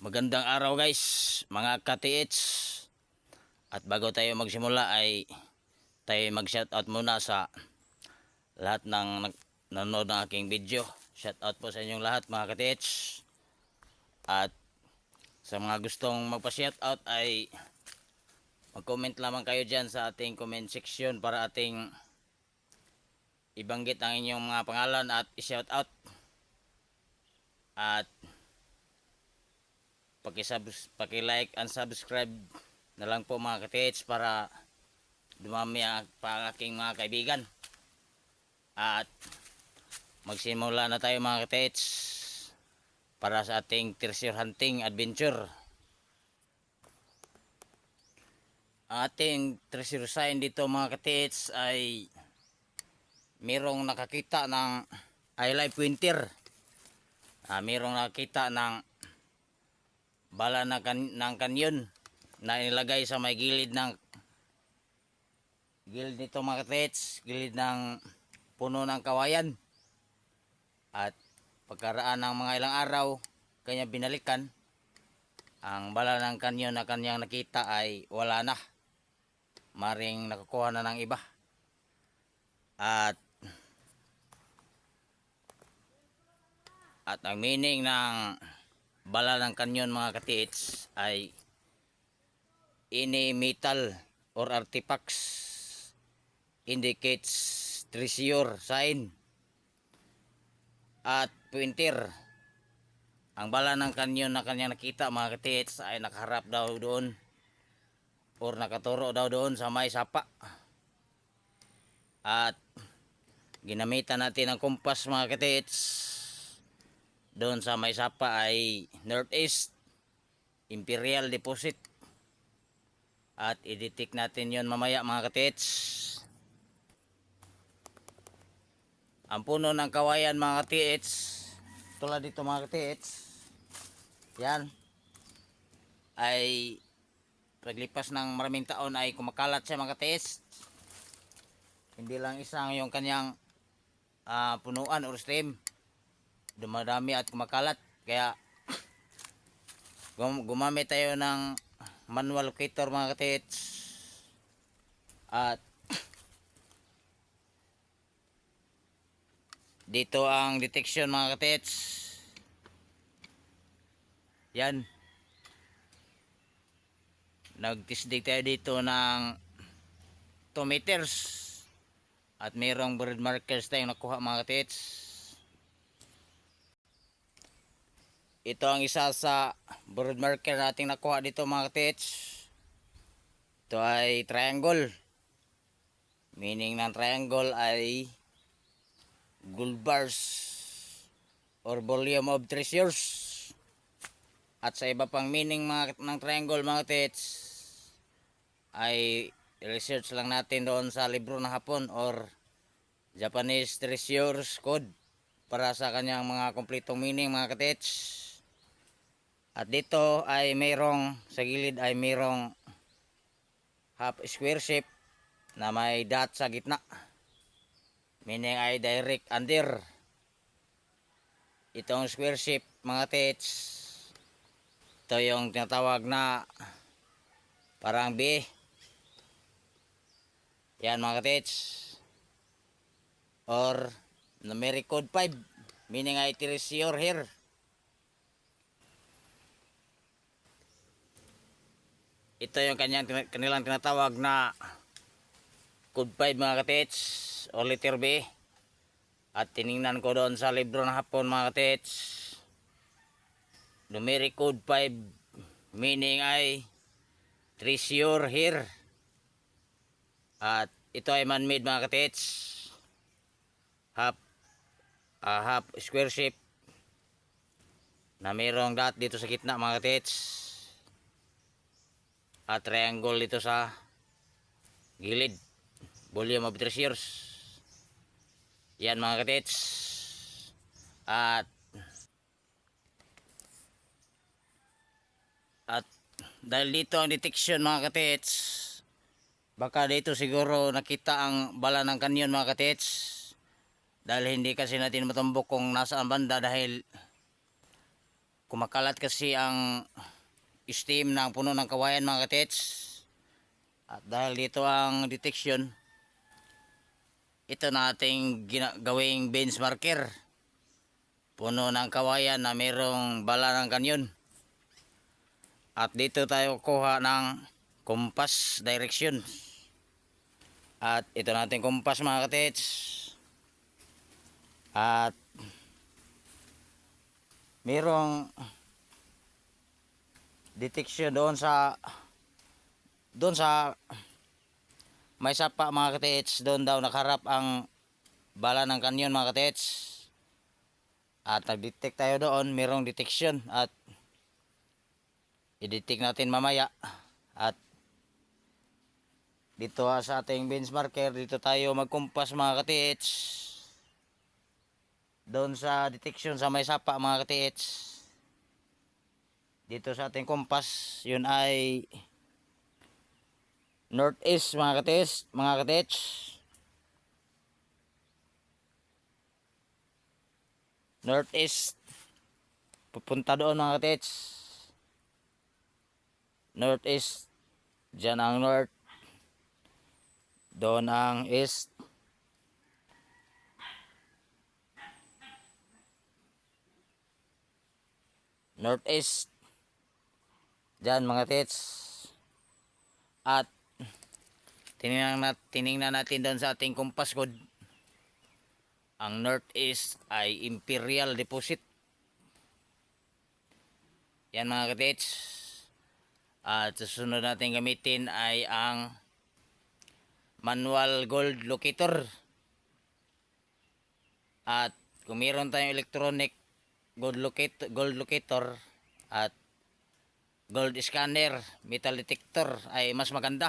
Magandang araw guys, mga ka-TH. At bago tayo magsimula ay tayo mag-shoutout muna sa lahat ng nanonood ng aking video. Shoutout po sa inyong lahat mga ka-TH. At sa mga gustong magpa-shoutout ay mag-comment lamang kayo dyan sa ating comment section para ating ibanggit ang inyong mga pangalan at i-shoutout. At paki-like and subscribe na lang po mga ka-TH para dumami ang aking mga kaibigan. At magsimula na tayo mga ka-TH para sa ating treasure hunting adventure. Ang ating treasure sign dito mga ka-TH ay mayroong nakakita ng I Live Winter. Mayroong nakakita ng bala ng kanyon na inilagay sa may gilid nito mga ka-TH, gilid ng puno ng kawayan. At pagkaraan ng mga ilang araw kanya binalikan, ang bala ng kanyon na kanyang nakita ay wala na, maring nakakuha na ng iba. At ang meaning ng bala ng kanyon mga ka-TH ay any metal or artifacts indicates treasure sign. At pointer, ang bala ng kanyon na kanyang nakita mga ka-TH ay nakaharap daw doon or nakaturo daw doon sa may sapa. At ginamitan natin ang kompas mga ka-TH. Doon sa may sapa ay northeast Imperial Deposit. At i-detect natin yon mamaya mga ka-TH. Ang puno ng kawayan mga ka-TH, tulad dito mga ka-TH, yan ay paglipas ng maraming taon ay kumakalat siya mga ka-TH. Hindi lang isang yung kanyang punuan or stem, dumadami at kumakalat. Kaya gumamit tayo ng manual locator mga ka-TH. At dito ang detection mga ka-TH. Yan, nagtisdig tayo dito ng 2 meters at mayroong bird markers tayong nakuha mga ka-TH. Ito ang isa sa bird marker nating nakuha dito mga ka-TH. Ito ay triangle. Meaning ng triangle ay gold bars or volume of treasures. At sa iba pang meaning ng triangle mga ka-TH ay research lang natin doon sa libro ng Hapon or Japanese Treasures Code para sa kanyang mga kompletong meaning mga ka-TH. At dito ay mayroong sa gilid ay mayroong half square shape na may dot sa gitna, meaning ay direct under. Itong square shape mga ka-TH, ito yung tinatawag na parang B. Yan mga ka-TH, or numeric code 5, meaning ay treasure here. Ito yung kanilang tinatawag na code 5 mga ka-TH o letter B. At tiningnan ko doon sa libro ng Hapon mga ka-TH, numeric code 5 meaning ay treasure here. At ito ay man-made mga ka-TH, half square shape na mayroong dot dito sa gitna mga ka-TH, at triangle dito sa gilid, volume of treasures. Yan mga ka-TH. At dahil dito ang detection mga ka-TH, baka dito siguro nakita ang bala ng kanyon mga ka-TH. Dahil hindi kasi natin matumbok kung nasaan banda, dahil kumakalat kasi ang steam ng puno ng kawayan mga katits. At dahil dito ang detection, ito na ating gawing benchmarker. Puno ng kawayan na mayroong bala ng kanyon. At dito tayo kuha ng compass direction. At ito natin compass mga katits. At mayroong detection doon sa may sapa mga katits. Doon daw nakaharap ang bala ng kanyon mga katits. At nag-detect tayo doon, mayroong detection at i-detect natin mamaya. At dito sa ating benchmarker, dito tayo magkumpas mga katits. Doon sa detection sa may sapa mga katits. Dito sa ating kumpas, yun ay northeast mga katits. Northeast. Pupunta doon mga katits. Northeast. Diyan ang north. Doon ang east. Northeast. Diyan mga tits. At tiningnan natin doon sa ating compass code. Ang northeast ay Imperial Deposit. Yan mga katits. At susunod natin gamitin ay ang manual gold locator. At kung meron tayong electronic gold locator at gold scanner, metal detector ay mas maganda.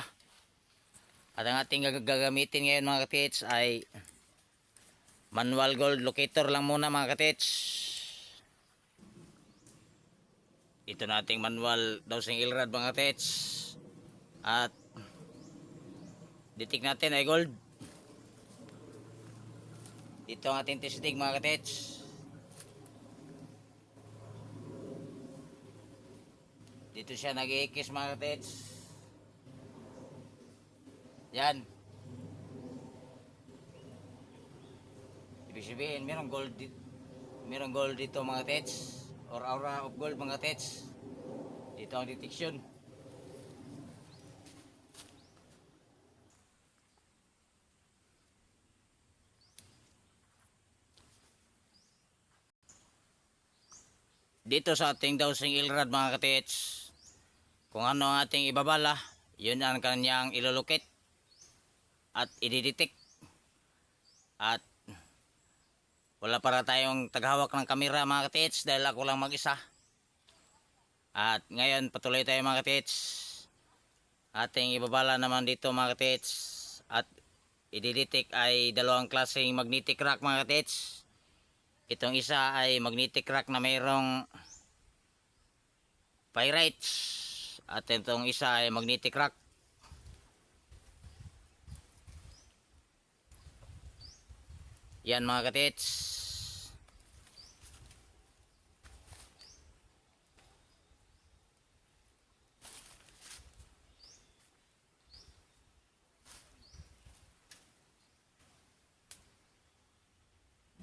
At ang ating gagamitin ngayon mga katits ay manual gold locator lang muna mga katits. Ito nating manual dowsing ilrad mga katits. At detect natin ay gold. Dito ang ating testing mga katits. Dito siya nag-iikis mga katits. Yan. Ibig sabihin merong gold dito mga katits. Or aura of gold mga katits. Dito ang detection. Dito sa ating dowsing ilrad mga katits, kung ano ang ating ibabala, yun ang kanyang ilolocate at ididetect. At wala para tayong taghawak ng kamera mga katits dahil ako lang mag-isa. At ngayon patuloy tayo mga katits. Ating ibabala naman dito mga katits. At ididetect ay dalawang klaseng magnetic rock mga katits. Itong isa ay magnetic rock na mayroong pyrites. At itong isa ay magnetic rock. Yan mga katits.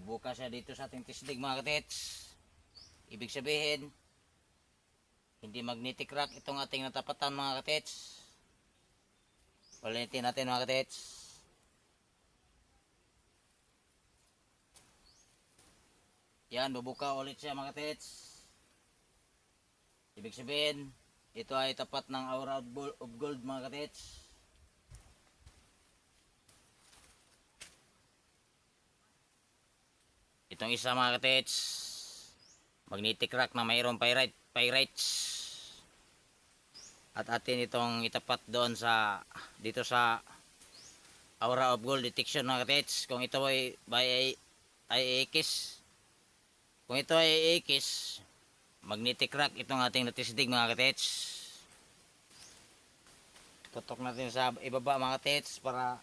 Bukas siya dito sa ating tisdig mga katits. Ibig sabihin, hindi magnetic rock itong ating natapatan mga katits. Ulitin natin mga katits. Yan, bubuka ulit siya mga katits. Ibig sabihin, ito ay tapat ng aura of gold mga katits. Itong isa mga katits, magnetic rock na mayroong pyrites. At atin itong itapat doon sa dito sa aura of gold detection mga katits. Kung ito ay IX, kung ito ay IX, magnetic rock itong ating natisdig mga katits. Tutok natin sa ibaba mga katits para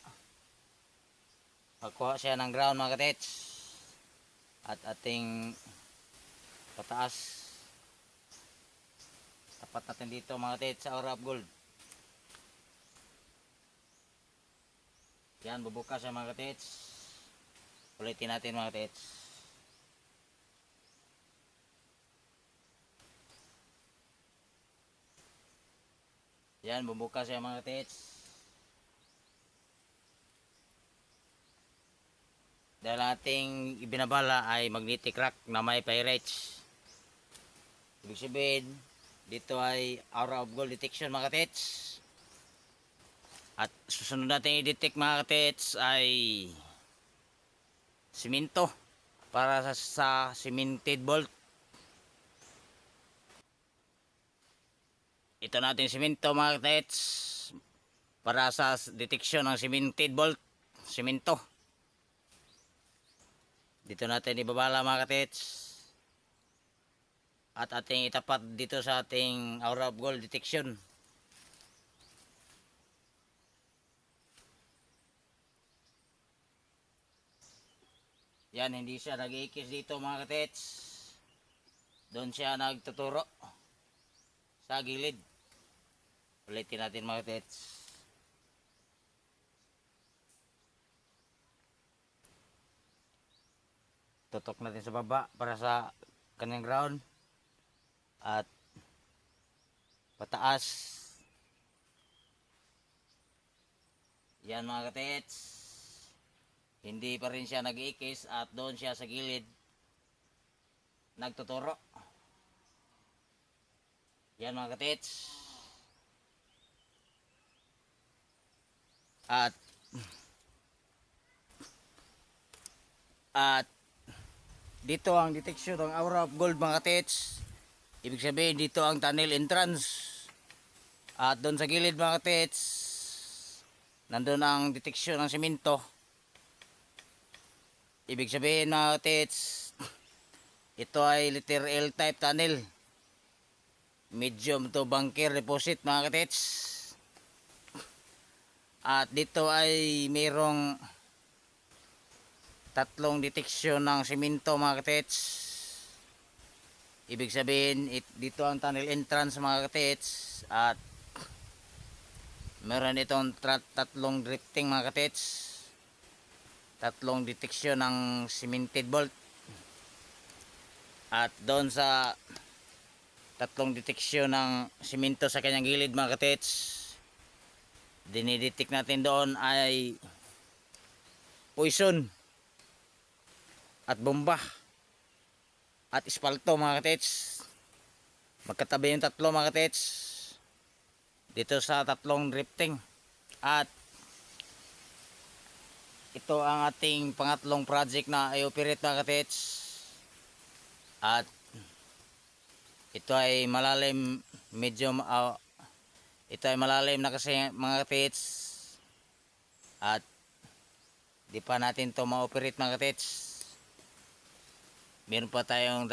magkuha siya ng ground mga katits. At ating pataas. Tapat natin dito mga katits sa Aura of Gold. Yan, bubukas siya mga katits. Ulitin natin mga katits. Yan, bubukas siya mga katits. Dahil ating ibinabala ay magnetic rock na may pyrites. Ibig sabihin, dito ay Aura of Gold detection mga katits. At susunod natin i-detect mga katits ay simento para sa cemented bolt. Ito natin simento mga katits para sa detection ng cemented bolt, simento. Dito natin ibabala mga katits. At ating itapat dito sa ating Aura of Gold detection. Yan, hindi siya nag-iikis dito mga katits. Doon siya nagtuturo sa gilid. Ulitin natin mga katits. Tutok natin sa baba para sa kanyang ground. At pataas. Yan mga katits. Hindi pa rin siya nag-iikis at doon siya sa gilid nagtuturo. Yan mga katits. At dito ang detection ng Aura of Gold mga katits. Ibig sabihin dito ang tunnel entrance. At doon sa gilid mga katits, nandun ang detection ng simento. Ibig sabihin mga katits, ito ay letter L type tunnel. Medium to bunker deposit mga katits. At dito ay mayroong tatlong detection ng simento mga katits. Ibig sabihin dito ang tunnel entrance mga katits. At meron itong tatlong drifting mga katits. Tatlong detection ng cemented bolt. At doon sa tatlong detection ng simento sa kanyang gilid mga katits, dinidetect natin doon ay poison at bomba at espalto mga katits. Magkatabi yung tatlo mga katits dito sa tatlong drifting. At ito ang ating pangatlong project na i-operate mga katits. At ito ay malalim, medium, ito ay malalim na kasi mga katits. At di pa natin to ma-operate mga katits. Meron pa tayong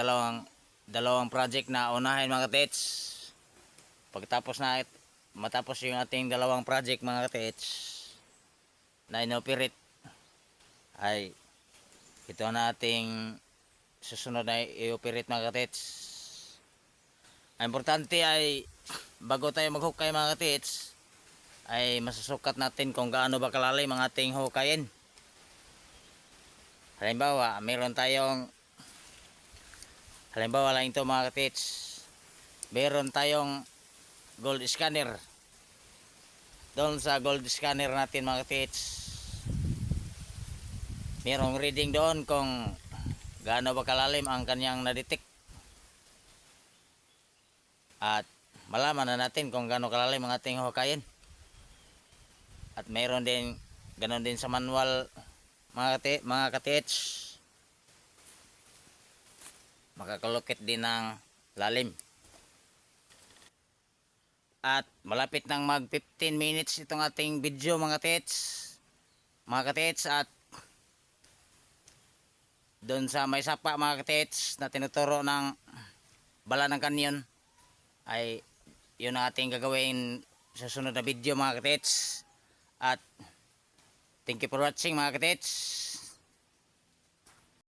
dalawang project na unahin mga katits. Pagkatapos na matapos yung ating dalawang project mga katits na inoperate, ay ito na ating susunod na i-operate mga katits. Ang importante ay bago tayo maghukay mga katits, ay masusukat natin kung gaano ba kalalim ang ating hukayin. Halimbawa lang ito mga katits, meron tayong gold scanner. Doon sa gold scanner natin mga katits, merong reading doon kung gaano ba kalalim ang kanyang na-detect. At malaman na natin kung gaano kalalim ang ating hukayin. At meron din ganon din sa manual mga katits. Makakalukit din ng lalim. At malapit nang mag 15 minutes itong ating video mga katits. At doon sa may sapa mga katits na tinuturo ng bala ng kanyon, ay yun ang ating gagawin sa sunod na video mga katits. At thank you for watching mga katits.